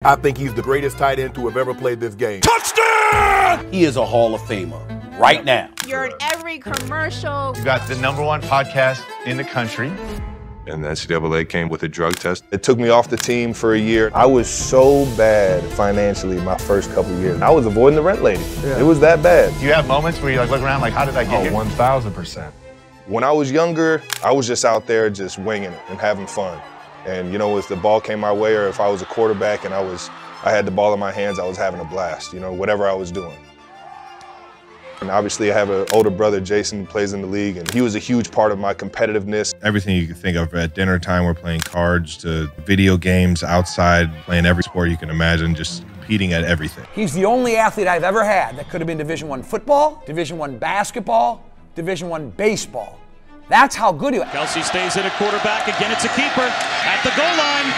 I think he's the greatest tight end to have ever played this game. Touchdown! He is a Hall of Famer right now. You're in every commercial. You got the #1 podcast in the country. And the NCAA came with a drug test. It took me off the team for a year. I was so bad financially my first couple of years. I was avoiding the rent lady. It was that bad. Do you have moments where you look around like, how did I get here? 1,000%. When I was younger, I was just out there just winging it and having fun. And if the ball came my way or if I was a quarterback and I had the ball in my hands, I was having a blast, whatever I was doing. And obviously I have an older brother, Jason, who plays in the league, and he was a huge part of my competitiveness. Everything you can think of. At dinner time, we're playing cards, to video games, outside, playing every sport you can imagine, just competing at everything. He's the only athlete I've ever had that could have been Division I football, Division I basketball, Division I baseball. That's how good he was. Kelce stays at a quarterback. Again, it's a keeper at the goal line.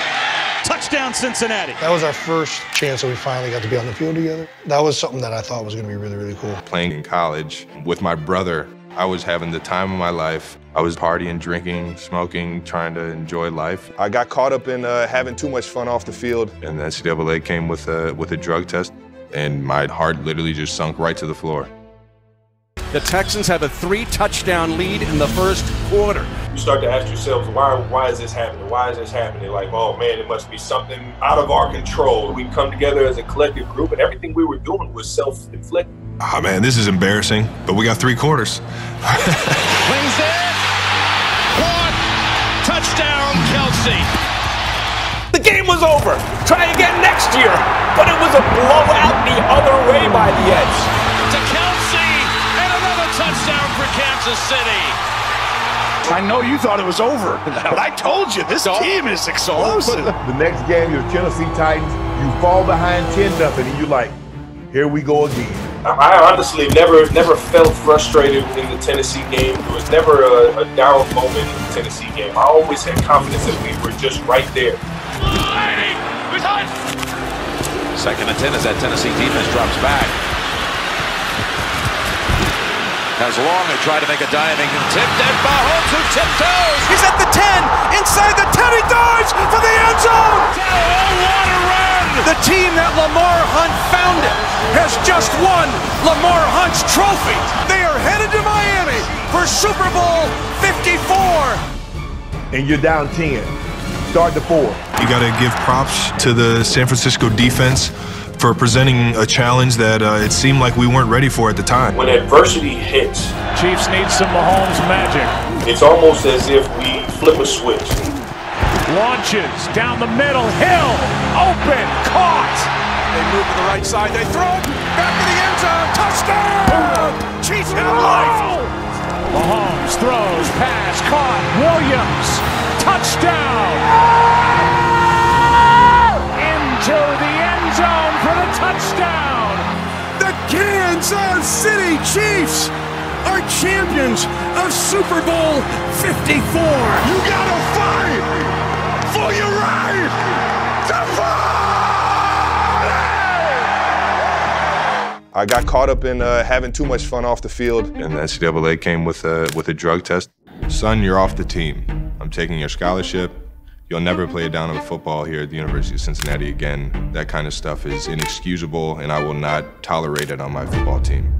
Touchdown, Cincinnati. That was our first chance that we finally got to be on the field together. That was something that I thought was going to be really, really cool. Playing in college with my brother, I was having the time of my life. I was partying, drinking, smoking, trying to enjoy life. I got caught up in having too much fun off the field. And the NCAA came with a drug test, and my heart literally just sunk right to the floor. The Texans have a 3-touchdown lead in the first quarter. You start to ask yourselves, why is this happening? Why is this happening? Like, oh man, it must be something out of our control. We come together as a collective group, and everything we were doing was self-inflicted. Ah, man, this is embarrassing, but we got 3 quarters. Wings it. Caught. Touchdown, Kelce. The game was over. Try again next year. But it was a blowout the other way by the Edge. To Kelce, and another touchdown for Kansas City. I know you thought it was over, but I told you, this team is explosive. The next game, you're Tennessee Titans, you fall behind 10-0, and you're like, here we go again. I honestly never felt frustrated in the Tennessee game. There was never a down moment in the Tennessee game. I always had confidence that we were just right there. Second and 10 as that Tennessee defense drops back. As long as tried to make a diving and tipped, and Mahomes who tiptoes. He's at the 10, inside the 10, he dives for the end zone. Oh, what a run! The team that Lamar Hunt founded has just won Lamar Hunt's trophy. They are headed to Miami for Super Bowl 54. And you're down 10. Start the 4. You got to give props to the San Francisco defense for presenting a challenge that it seemed like we weren't ready for at the time. When adversity hits, Chiefs need some Mahomes magic. it's almost as if we flip a switch. Launches down the middle. Hill open. Caught. They move to the right side, they throw back to the end zone. Touchdown! Chiefs have life. Mahomes throws. Pass. Caught. Williams. Touchdown. Into the end zone for the touchdown. The Kansas City Chiefs are champions of Super Bowl 54. You gotta fight for your right to fight! I got caught up in having too much fun off the field. And the NCAA came with a drug test. Son, you're off the team. I'm taking your scholarship. You'll never play a down of football here at the University of Cincinnati again. That kind of stuff is inexcusable, and I will not tolerate it on my football team.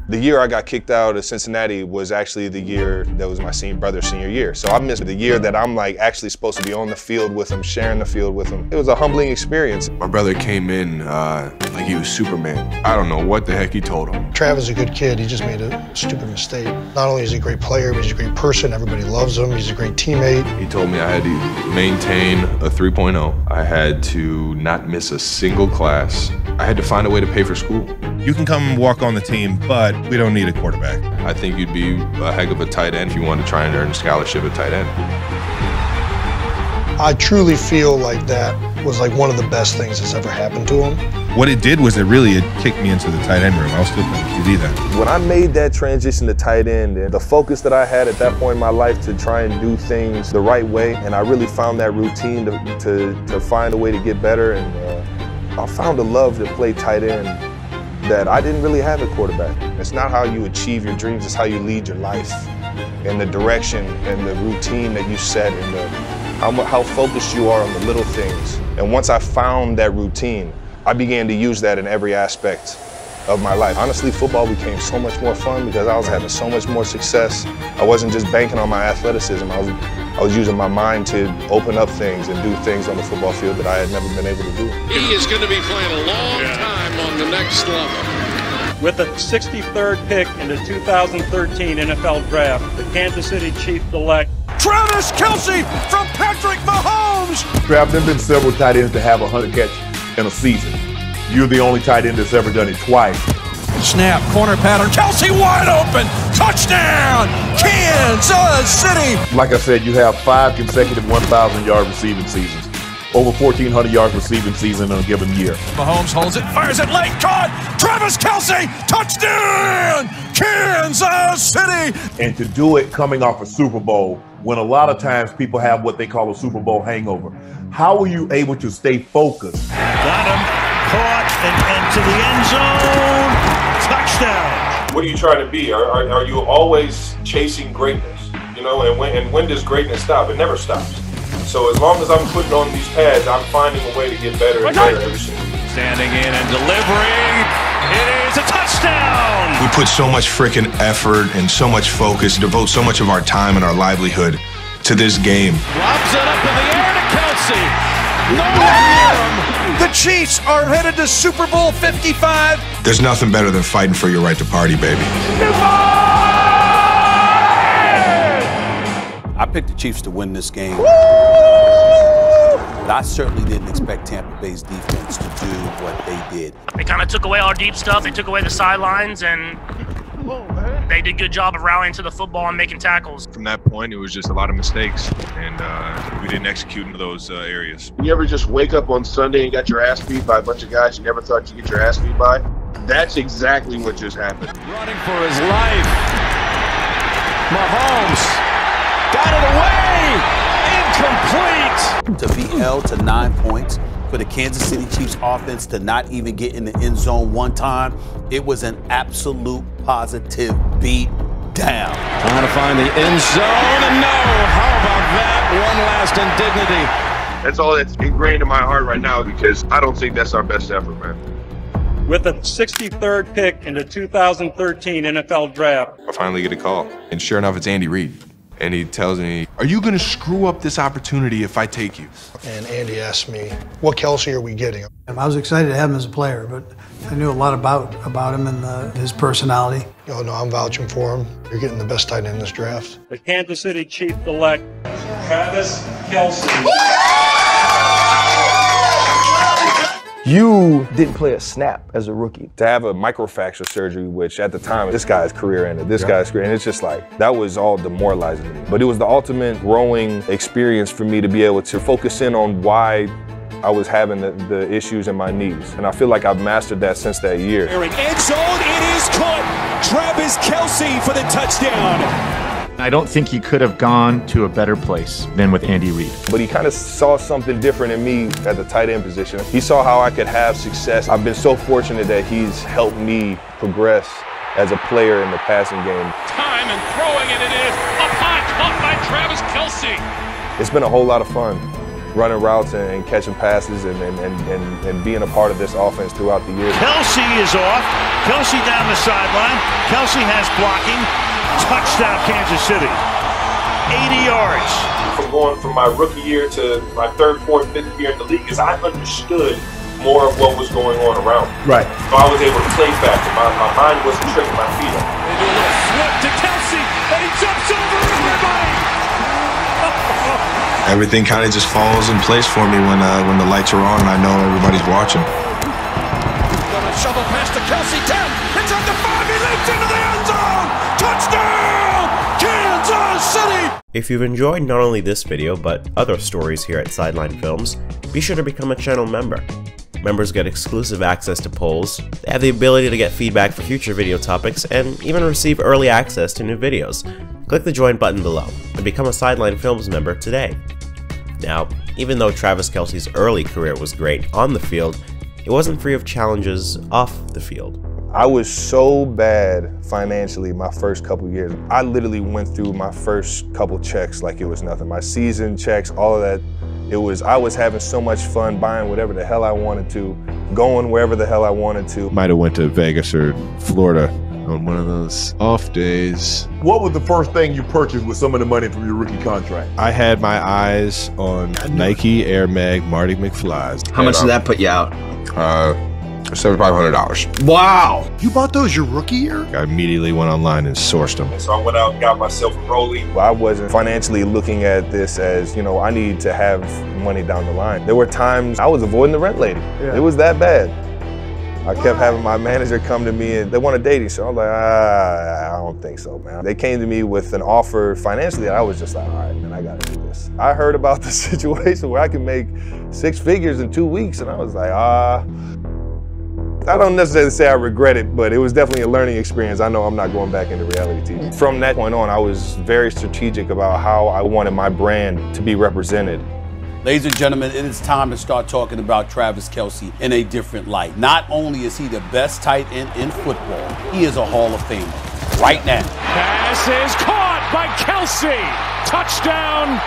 The year I got kicked out of Cincinnati was actually the year that was my brother's senior year. So I missed the year that I'm actually supposed to be on the field with him, sharing the field with him. It was a humbling experience. My brother came in like he was Superman. I don't know what the heck he told him. Travis is a good kid. He just made a stupid mistake. Not only is he a great player, but he's a great person. Everybody loves him. He's a great teammate. He told me I had to maintain a 3.0. I had to not miss a single class. I had to find a way to pay for school. You can come walk on the team, but we don't need a quarterback. I think you'd be a heck of a tight end if you wanted to try and earn a scholarship at tight end. I truly feel like that was like one of the best things that's ever happened to him. What it did was it kicked me into the tight end room. I was still playing QB then. When I made that transition to tight end, and the focus that I had at that point in my life to try and do things the right way, and I really found that routine to find a way to get better, and I found a love to play tight end that I didn't really have at quarterback. It's not how you achieve your dreams, it's how you lead your life, and the direction and the routine that you set, and how focused you are on the little things. And once I found that routine, I began to use that in every aspect of my life. Honestly, football became so much more fun because I was having so much more success. I wasn't just banking on my athleticism. I was using my mind to open up things and do things on the football field that I had never been able to do. He is going to be playing a long time on the next level. With the 63rd pick in the 2013 NFL Draft, the Kansas City Chiefs-elect Travis Kelce from Patrick Mahomes. Trav, there have been several tight ends to have 100 catches in a season. You're the only tight end that's ever done it twice. Snap, corner pattern, Kelce wide open, touchdown, Kansas City. Like I said, you have 5 consecutive 1,000-yard receiving seasons. Over 1,400 yards receiving season in a given year. Mahomes holds it, fires it late, caught, Travis Kelce, touchdown, Kansas City. And to do it coming off a Super Bowl, when a lot of times people have what they call a Super Bowl hangover. How were you able to stay focused? Got him. Caught and to the end zone. Touchdown. What are you trying to be? Are you always chasing greatness? You know, and when does greatness stop? It never stops. So as long as I'm putting on these pads, I'm finding a way to get better and better every single week. Standing in and delivering. It is a touchdown. We put so much freaking effort and so much focus, devote so much of our time and our livelihood to this game. Lobs it up in the air to Kelce. No one near him. The Chiefs are headed to Super Bowl 55. There's nothing better than fighting for your right to party, baby. I picked the Chiefs to win this game. But I certainly didn't expect Tampa Bay's defense to do what they did. They kind of took away our deep stuff. They took away the sidelines, and they did a good job of rallying to the football and making tackles. From that point, it was just a lot of mistakes, and we didn't execute into those areas. You ever just wake up on Sunday and got your ass beat by a bunch of guys you never thought you'd get your ass beat by? That's exactly what just happened. Running for his life. Mahomes got it away. Incomplete. To be held to 9 points, for the Kansas City Chiefs offense to not even get in the end zone one time, it was an absolute positive beat down. Trying to find the end zone, and no. How about that? One last indignity. That's all that's ingrained in my heart right now because I don't think that's our best effort, man. With the 63rd pick in the 2013 NFL Draft, I finally get a call, and sure enough, it's Andy Reid. And he tells me, "Are you going to screw up this opportunity if I take you?" And Andy asked me, what Kelce are we getting? I was excited to have him as a player, but I knew a lot about him and his personality. Oh, no, I'm vouching for him. You're getting the best tight end in this draft. the Kansas City Chiefs-elect Travis Kelce. You didn't play a snap as a rookie. To have a microfracture surgery, which at the time, this guy's career ended, this guy's career, and it's just like, that was all demoralizing to me. But it was the ultimate growing experience for me to be able to focus in on why I was having the issues in my knees. And I feel like I've mastered that since that year. End zone, it is caught. Travis Kelce for the touchdown. I don't think he could have gone to a better place than with Andy Reid. But he kind of saw something different in me at the tight end position. He saw how I could have success. I've been so fortunate that he's helped me progress as a player in the passing game. Time and throwing it, it is up high, caught by Travis Kelce. It's been a whole lot of fun running routes and catching passes and being a part of this offense throughout the year. Kelce is off. Kelce down the sideline. Kelce has blocking. Touchdown, Kansas City. 80 yards. From going from my rookie year to my third, fourth, fifth year in the league is I understood more of what was going on around me. Right. So I was able to play faster. My mind wasn't tricking my feet up. They do a little flip to Kelce, and he jumps over everybody. Everything kind of just falls in place for me when the lights are on and I know everybody's watching. Gonna shovel past to Kelce, 10, inside the 5, he leaps into the end zone! Touchdown! Kansas City! If you've enjoyed not only this video, but other stories here at Sideline Films, be sure to become a channel member. Members get exclusive access to polls, they have the ability to get feedback for future video topics, and even receive early access to new videos. Click the join button below and become a Sideline Films member today. Now, even though Travis Kelce's early career was great on the field, it wasn't free of challenges off the field. I was so bad financially my first couple years. I literally went through my first couple checks like it was nothing. My season checks, all of that. I was having so much fun buying whatever the hell I wanted to, going wherever the hell I wanted to. Might have went to Vegas or Florida on one of those off days. What was the first thing you purchased with some of the money from your rookie contract? I had my eyes on Nike Air Mag Marty McFly's. How much did that put you out? $7,500. Wow. You bought those your rookie year? I immediately went online and sourced them. So I went out and got myself a rollie. Well, I wasn't financially looking at this as, you know, I need to have money down the line. There were times I was avoiding the rent lady. Yeah. It was that bad. I kept having my manager come to me and they want a dating show. I was like, I don't think so, man. They came to me with an offer financially and I was just like, all right, man, I gotta do this. I heard about the situation where I could make 6 figures in 2 weeks and I was like, I don't necessarily say I regret it, but it was definitely a learning experience. I know I'm not going back into reality TV. From that point on, I was very strategic about how I wanted my brand to be represented. Ladies and gentlemen, it is time to start talking about Travis Kelce in a different light. Not only is he the best tight end in football, he is a Hall of Famer right now. Pass is caught by Kelce. Touchdown,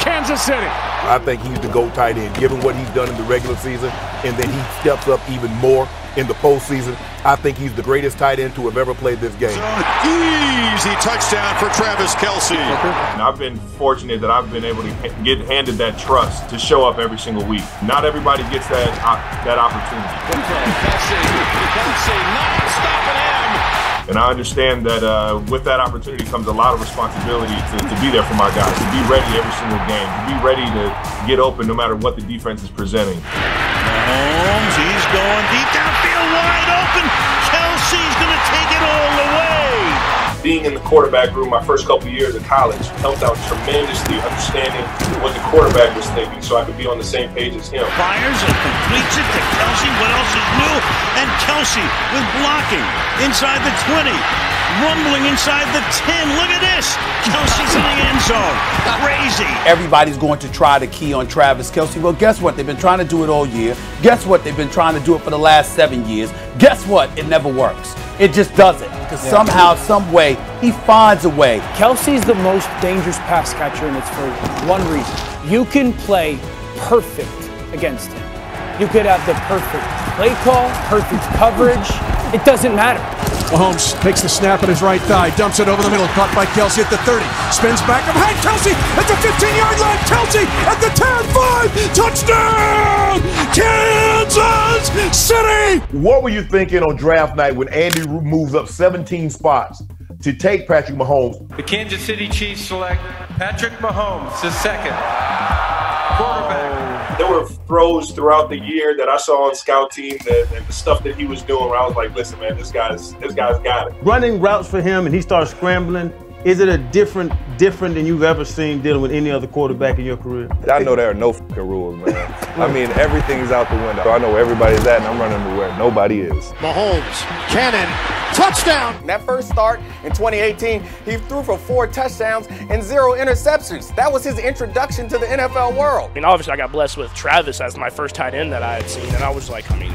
Kansas City. I think he's the GOAT tight end, given what he's done in the regular season, and then he steps up even more in the postseason. I think he's the greatest tight end to have ever played this game. Easy touchdown for Travis Kelce. And I've been fortunate that I've been able to get handed that trust to show up every single week. Not everybody gets that opportunity. Kelce not stopping him. And I understand that with that opportunity comes a lot of responsibility to be there for my guys, to be ready every single game, to be ready to get open no matter what the defense is presenting. Mahomes, he's going deep downfield, wide open. Kelce's going to take it all the way. Being in the quarterback room my first couple years of college helped out tremendously understanding what the quarterback was thinking so I could be on the same page as him. Fires and completes it to Kelce. What else is new? And Kelce with blocking inside the 20. Rumbling inside the 10. Look at this. Kelce's in the end zone. Crazy. Everybody's going to try to key on Travis Kelce. Well, guess what? They've been trying to do it all year. Guess what? They've been trying to do it for the last 7 years. Guess what? It never works. It just doesn't. Because somehow, some way, he finds a way. Kelce's the most dangerous pass catcher, and it's for one reason. You can play perfect against him. You could have the perfect play call, perfect coverage. It doesn't matter. Mahomes takes the snap at his right thigh, dumps it over the middle, caught by Kelce at the 30, spins back behind Kelce at the 15-yard line. Kelce at the 10-5, touchdown, Kansas City! What were you thinking on draft night when Andy moves up 17 spots to take Patrick Mahomes? The Kansas City Chiefs select Patrick Mahomes, the second quarterback. There were throws throughout the year that I saw on scout team and the stuff that he was doing where I was like, listen, man, this guy's got it. Running routes for him and he starts scrambling, is it a different than you've ever seen dealing with any other quarterback in your career? I know there are no fucking rules, man. I mean, everything's out the window. I know where everybody's at and I'm running to where nobody is. Mahomes, cannon, touchdown! That first start in 2018, he threw for 4 touchdowns and 0 interceptions. That was his introduction to the NFL world. I mean, obviously I got blessed with Travis as my first tight end that I had seen, and I was like, I mean,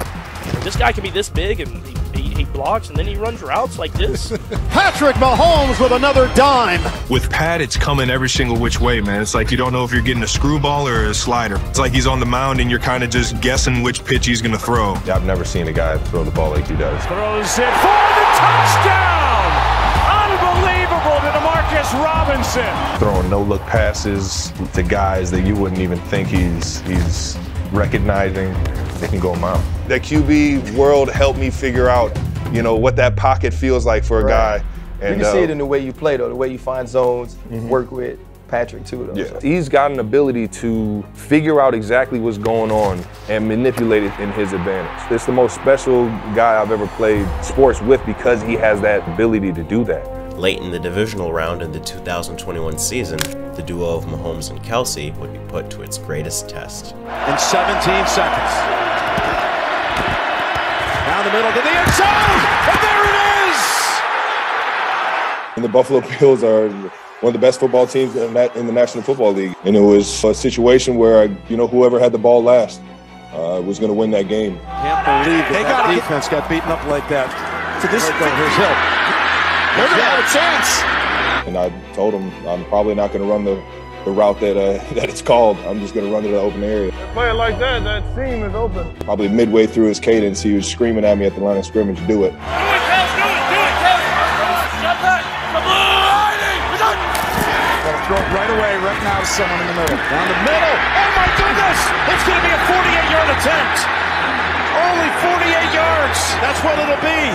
this guy can be this big, and he blocks, and then he runs routes like this. Patrick Mahomes with another dime. With Pat, it's coming every single which way, man. It's like you don't know if you're getting a screwball or a slider. It's like he's on the mound and you're kind of just guessing which pitch he's going to throw. I've never seen a guy throw the ball like he does. Throws it for the touchdown! Unbelievable to DeMarcus Robinson. Throwing no-look passes to guys that you wouldn't even think he's recognizing. They can go a mile. That QB world helped me figure out, you know, what that pocket feels like for a guy. And you can see it in the way you play, though, the way you find zones, work with Patrick, too, though. Yeah. So. He's got an ability to figure out exactly what's going on and manipulate it in his advantage. It's the most special guy I've ever played sports with because he has that ability to do that. Late in the divisional round in the 2021 season, the duo of Mahomes and Kelce would be put to its greatest test. In 17 seconds. Down the middle to the end zone, and there it is! And the Buffalo Bills are one of the best football teams in the National Football League. And it was a situation where, you know, whoever had the ball last was going to win that game. Can't believe that defense got beaten up like that. So this is Here's Hill. Here's a chance. And I told him I'm probably not going to run the route that it's called. I'm just going to run to the open area. A player like that seam is open. Probably midway through his cadence, he was screaming at me at the line of scrimmage, "Do it." Throw it right away, right now to someone in the middle. Down the middle. Oh my goodness! It's going to be a 48-yard attempt. Only 48 yards. That's what it'll be.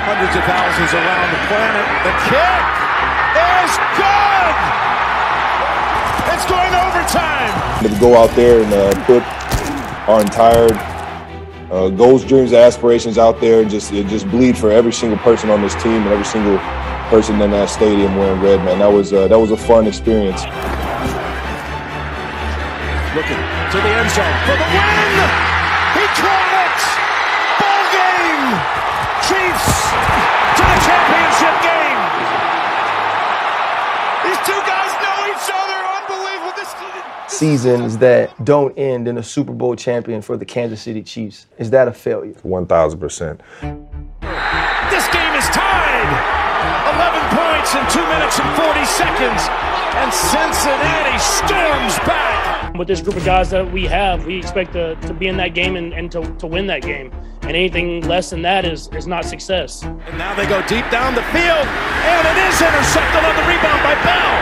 Hundreds of thousands around the planet. The kick is good. It's going overtime. To go out there and put our entire goals, dreams, aspirations out there, and just bleed for every single person on this team and every single person in that stadium wearing red, man. That was a fun experience. Looking to the end zone for the win. He caught it. Ball game. Chiefs to the championship game. These two guys know each other. Unbelievable. Seasons that don't end in a Super Bowl champion for the Kansas City Chiefs. Is that a failure? 1,000%. This game is tied. 11 points in 2 minutes and 40 seconds, and Cincinnati storms back. With this group of guys that we have, we expect to be in that game and to win that game. And anything less than that is not success. And now they go deep down the field, and it is intercepted on the rebound by Bell.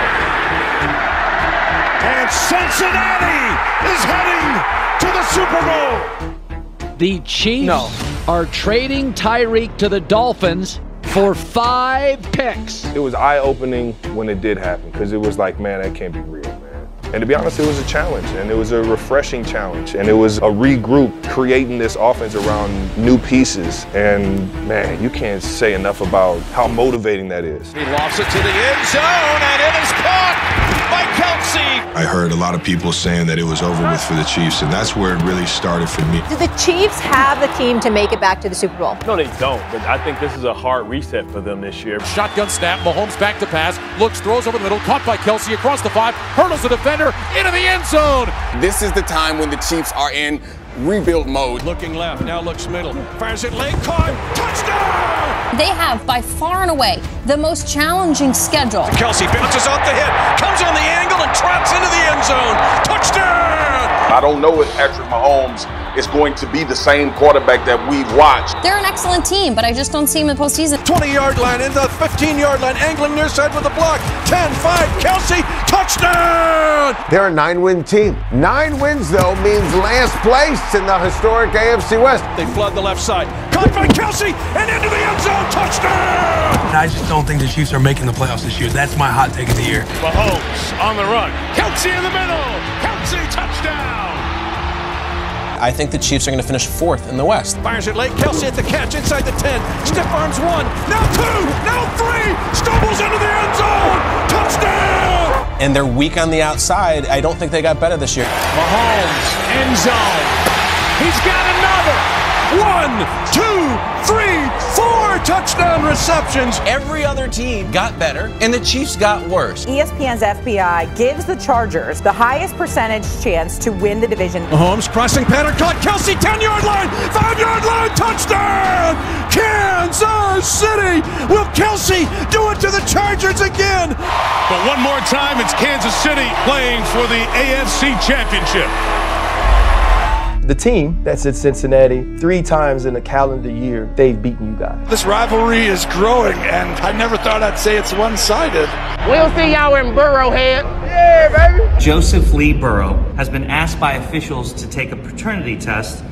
And Cincinnati is heading to the Super Bowl. The Chiefs are trading Tyreek to the Dolphins for 5 picks. It was eye-opening when it did happen, because it was like, man, that can't be real, man. And to be honest, it was a challenge, and it was a refreshing challenge, and it was a regroup, creating this offense around new pieces. And man, you can't say enough about how motivating that is. He lofts it to the end zone, and it is caught by Kelce. I heard a lot of people saying that it was over with for the Chiefs, and that's where it really started for me. Do the Chiefs have the team to make it back to the Super Bowl? No, they don't, but I think this is a hard reset for them this year. Shotgun snap, Mahomes back to pass, looks, throws over the middle, caught by Kelce across the 5, hurdles the defender, into the end zone. This is the time when the Chiefs are in rebuild mode. Looking left, now looks middle, fires it late, caught, touchdown! They have, by far and away, the most challenging schedule. Kelce bounces off the hit, comes on the angle, and trots into the end zone. Touchdown! I don't know if Patrick Mahomes is going to be the same quarterback that we've watched. They're an excellent team, but I just don't see them in the postseason. 20-yard line, into the 15-yard line, angling near side with the block. 10-5, Kelce, touchdown! They're a 9-win team. 9 wins, though, means last place in the historic AFC West. They flood the left side. Caught by Kelce, and into the end zone, touchdown! I just don't think the Chiefs are making the playoffs this year. That's my hot take of the year. Mahomes on the run. Kelce in the middle. Kelce, touchdown! I think the Chiefs are going to finish 4th in the West. Fires it late. Kelce at the catch inside the 10. Stiff arms 1. Now 2. Now 3. Stumbles into the end zone. Touchdown! And they're weak on the outside. I don't think they got better this year. Mahomes, end zone. He's got another. 1, 2, 3, 4 touchdown receptions. Every other team got better, and the Chiefs got worse. ESPN's FBI gives the Chargers the highest percentage chance to win the division. Mahomes crossing pattern, caught Kelce, 10-yard line, 5-yard line, touchdown! Kansas City! Will Kelce do it to the Chargers again? But one more time, it's Kansas City playing for the AFC Championship. The team that's in Cincinnati, 3 times in a calendar year, they've beaten you guys. This rivalry is growing, and I never thought I'd say it's one-sided. We'll see y'all in Burrowhead. Yeah, baby. Joseph Lee Burrow has been asked by officials to take a paternity test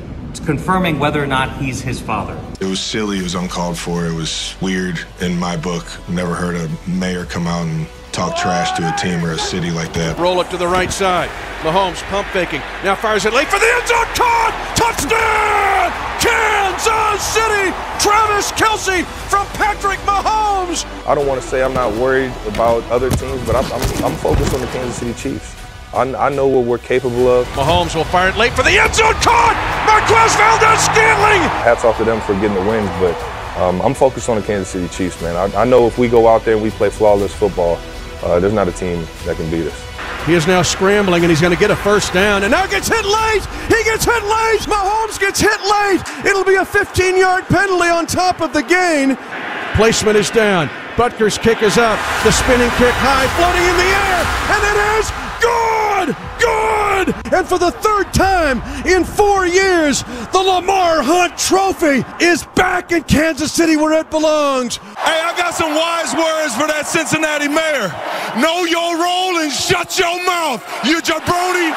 confirming whether or not he's his father. It was silly, it was uncalled for, it was weird in my book. Never heard a mayor come out and talk trash to a team or a city like that. Roll it to the right side. Mahomes pump faking. Now fires it late for the end zone. Caught! Touchdown! Kansas City! Travis Kelce from Patrick Mahomes! I don't want to say I'm not worried about other teams, but I'm focused on the Kansas City Chiefs. I know what we're capable of. Mahomes will fire it late for the end zone. Caught! Marquez Valdez-Scantling! Hats off to them for getting the wins, but I'm focused on the Kansas City Chiefs, man. I know if we go out there and we play flawless football, there's not a team that can beat us. He is now scrambling, and he's going to get a first down. And now gets hit late. He gets hit late. Mahomes gets hit late. It'll be a 15-yard penalty on top of the gain. Placement is down. Butker's kick is up. The spinning kick high, floating in the air, and it is good! Good! And for the third time in 4 years, the Lamar Hunt Trophy is back in Kansas City where it belongs. Hey, I got some wise words for that Cincinnati mayor. Know your role and shut your mouth, you jabroni.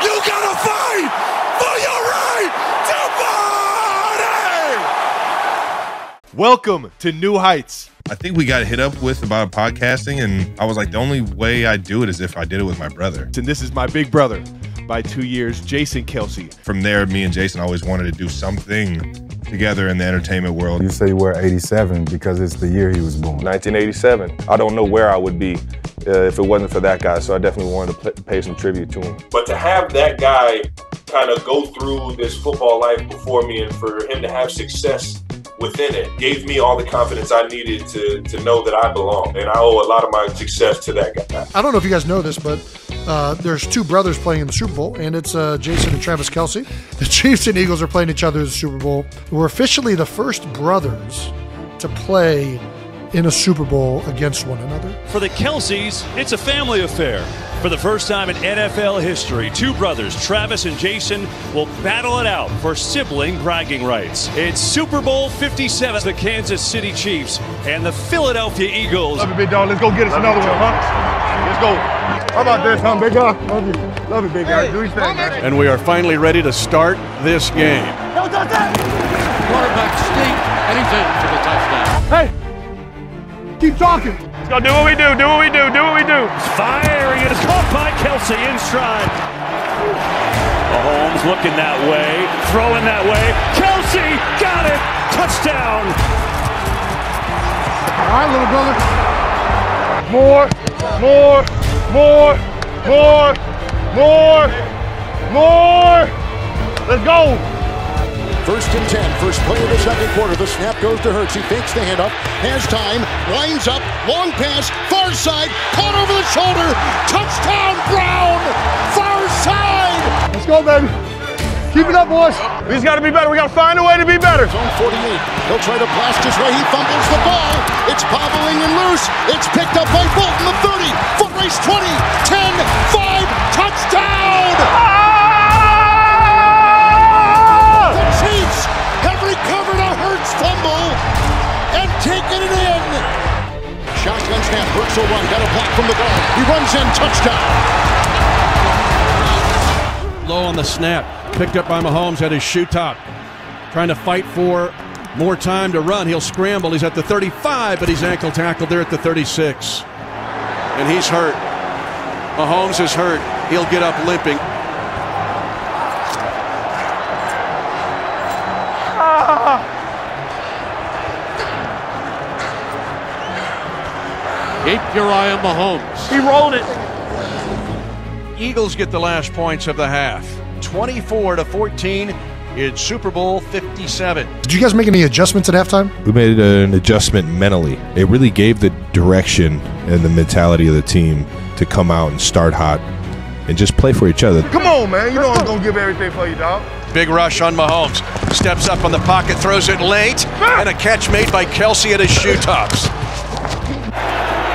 You gotta fight for your right to party! Welcome to New Heights. I think we got hit up with about podcasting, and I was like, the only way I do it is if I did it with my brother. And this is my big brother by 2 years, Jason Kelce. From there, me and Jason always wanted to do something together in the entertainment world. You say you wear 87 because it's the year he was born. 1987. I don't know where I would be if it wasn't for that guy, so I definitely wanted to pay some tribute to him. But to have that guy kind of go through this football life before me and for him to have success within it gave me all the confidence I needed to know that I belong. And I owe a lot of my success to that guy. I don't know if you guys know this, but there's two brothers playing in the Super Bowl, and it's Jason and Travis Kelce. The Chiefs and Eagles are playing each other in the Super Bowl. We're officially the first brothers to play in a Super Bowl against one another. For the Kelces, it's a family affair. For the first time in NFL history, two brothers, Travis and Jason, will battle it out for sibling bragging rights. It's Super Bowl 57, the Kansas City Chiefs and the Philadelphia Eagles. Love it, big dog. Let's go get us another one, huh? Let's go. How about this, huh, big guy? Love you. Love it, big guy. Do your thing, man. And we are finally ready to start this game. No touchdown! Quarterback sneak, and he's in for the touchdown. Hey, keep talking. Let's go do what we do, do what we do, do what we do. Firing, it is caught by Kelce in stride. Mahomes looking that way, throwing that way. Kelce got it, touchdown. All right, little brother. More. Let's go. First and 10, first play of the second quarter. The snap goes to Hurts. He fakes the handoff, has time, winds up, long pass, far side, caught over the shoulder. Touchdown, Brown! Far side! Let's go, baby. Keep it up, boys. We just got to be better. We got to find a way to be better. Zone 48. He'll try to blast his way. He fumbles the ball. It's bobbling and loose. It's picked up by Bolton, the 30. Foot race 20, 10, 5, touchdown! Chiefs have recovered a Hurts fumble and taken it in. Shotgun snap, Hurts will run, got a block from the guard. He runs in, touchdown. Low on the snap, picked up by Mahomes at his shoe top. Trying to fight for more time to run. He'll scramble. He's at the 35, but he's ankle tackled there at the 36. And he's hurt. Mahomes is hurt. He'll get up limping. Keep your eye on Mahomes. He rolled it. Eagles get the last points of the half. 24-14. It's Super Bowl 57. Did you guys make any adjustments at halftime? We made an adjustment mentally. It really gave the direction and the mentality of the team to come out and start hot and just play for each other. Come on, man. You know I'm going to give everything for you, dog. Big rush on Mahomes. Steps up on the pocket, throws it late, and a catch made by Kelce at his shoe tops.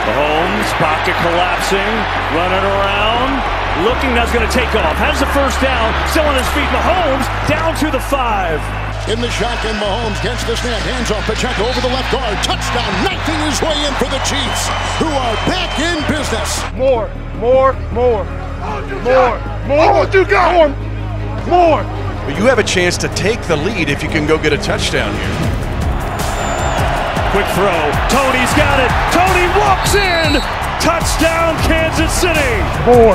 Mahomes, pocket collapsing, running around, looking, that's going to take off. Has the first down, still on his feet. Mahomes down to the 5. In the shotgun, Mahomes gets the snap, hands off Pacheco over the left guard. Touchdown, knifing his way in for the Chiefs, who are back in business. More. But you have a chance to take the lead if you can go get a touchdown here. Quick throw. Tony's got it. Tony walks in. Touchdown, Kansas City. More.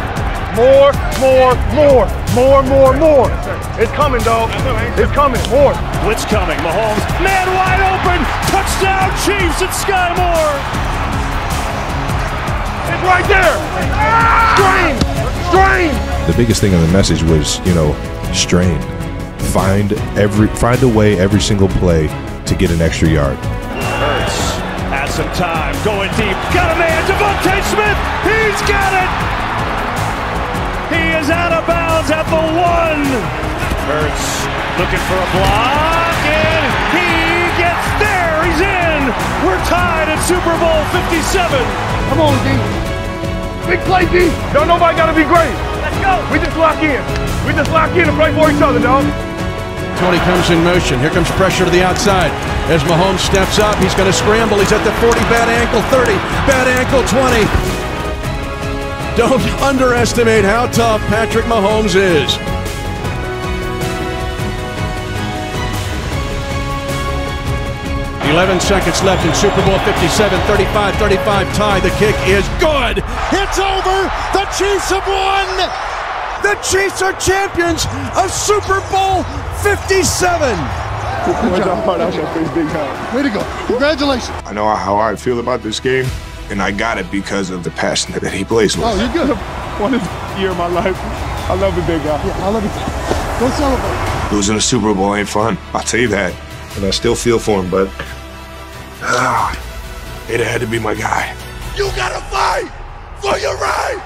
It's coming, dog. It's coming. More. Blitz coming. Mahomes, man wide open. Touchdown, Chiefs at Sky Moore. It's right there. Strain. The biggest thing on the message was, strain. Find a way every single play to get an extra yard. Hurts has has some time, going deep, got a man, Devontae Smith, he's got it! He is out of bounds at the 1. Hurts looking for a block, and he gets there, he's in! We're tied at Super Bowl 57. Come on, D. Big play, D. Don't nobody gotta be great. Let's go. We just lock in. We just lock in and play for each other, dog. Tony comes in motion. Here comes pressure to the outside. As Mahomes steps up, he's going to scramble. He's at the 40, bad ankle, 30, bad ankle, 20. Don't underestimate how tough Patrick Mahomes is. "11 seconds left in Super Bowl 57, 35-35 tie. The kick is good. It's over. The Chiefs have won. The Chiefs are champions of Super Bowl 57. Way to go. Congratulations. I know how I feel about this game, and I got it because of the passion that he plays with. Oh, you're good. One year of my life. I love the big guy. Yeah, I love you. Go celebrate. Losing a Super Bowl ain't fun. I'll tell you that. And I still feel for him, but it had to be my guy. You gotta fight for your right.